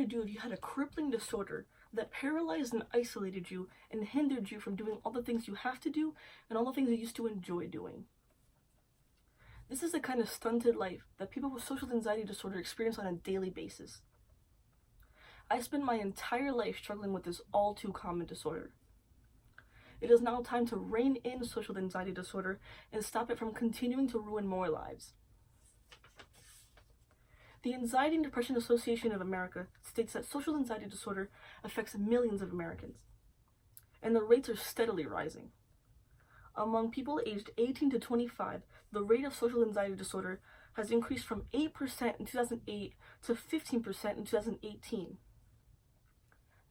you to do if you had a crippling disorder that paralyzed and isolated you and hindered you from doing all the things you have to do and all the things you used to enjoy doing. This is the kind of stunted life that people with social anxiety disorder experience on a daily basis. I spent my entire life struggling with this all too common disorder. It is now time to rein in social anxiety disorder and stop it from continuing to ruin more lives. The Anxiety and Depression Association of America states that social anxiety disorder affects millions of Americans, and the rates are steadily rising. Among people aged 18 to 25, the rate of social anxiety disorder has increased from 8% in 2008 to 15% in 2018.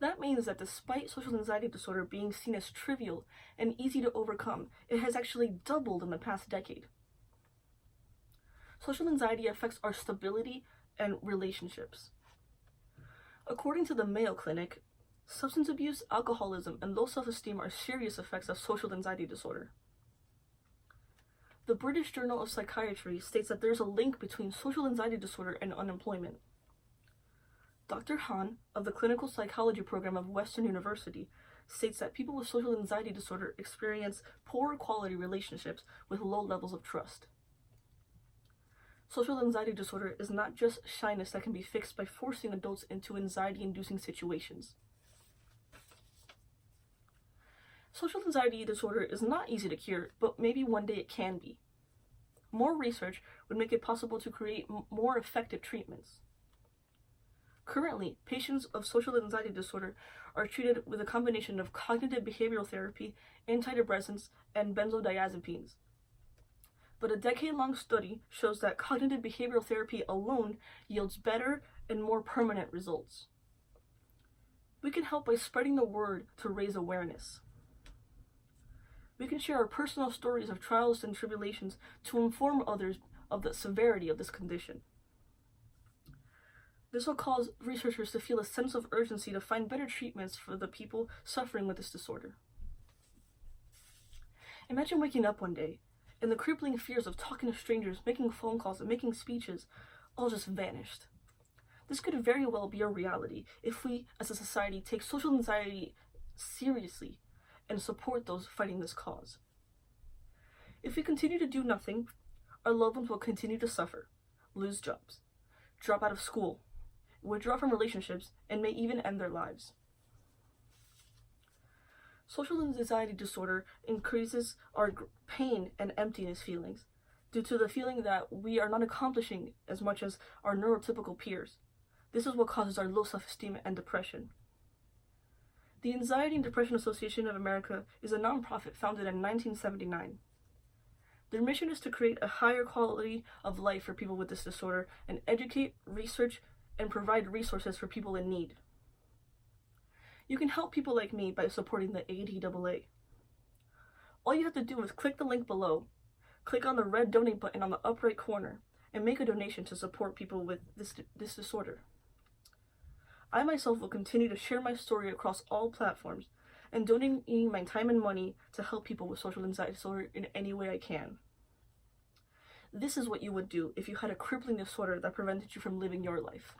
That means that despite social anxiety disorder being seen as trivial and easy to overcome, it has actually doubled in the past decade. Social anxiety affects our stability and relationships. According to the Mayo Clinic, substance abuse, alcoholism, and low self-esteem are serious effects of social anxiety disorder. The British Journal of Psychiatry states that there is a link between social anxiety disorder and unemployment. Dr. Han of the Clinical Psychology Program of Western University states that people with social anxiety disorder experience poor quality relationships with low levels of trust. Social anxiety disorder is not just shyness that can be fixed by forcing adults into anxiety-inducing situations. Social anxiety disorder is not easy to cure, but maybe one day it can be. More research would make it possible to create more effective treatments. Currently, patients of social anxiety disorder are treated with a combination of cognitive behavioral therapy, antidepressants, and benzodiazepines. But a decade-long study shows that cognitive behavioral therapy alone yields better and more permanent results. We can help by spreading the word to raise awareness. We can share our personal stories of trials and tribulations to inform others of the severity of this condition. This will cause researchers to feel a sense of urgency to find better treatments for the people suffering with this disorder. Imagine waking up one day and the crippling fears of talking to strangers, making phone calls, and making speeches all just vanished. This could very well be a reality if we, as a society, take social anxiety seriously and support those fighting this cause. If we continue to do nothing, our loved ones will continue to suffer, lose jobs, drop out of school, withdraw from relationships, and may even end their lives. Social anxiety disorder increases our pain and emptiness feelings due to the feeling that we are not accomplishing as much as our neurotypical peers. This is what causes our low self-esteem and depression. The Anxiety and Depression Association of America is a nonprofit founded in 1979. Their mission is to create a higher quality of life for people with this disorder and educate, research, and provide resources for people in need. You can help people like me by supporting the ADAA. All you have to do is click the link below, click on the red donate button on the upper right corner, and make a donation to support people with this disorder. I myself will continue to share my story across all platforms and donating my time and money to help people with social anxiety disorder in any way I can. This is what you would do if you had a crippling disorder that prevented you from living your life.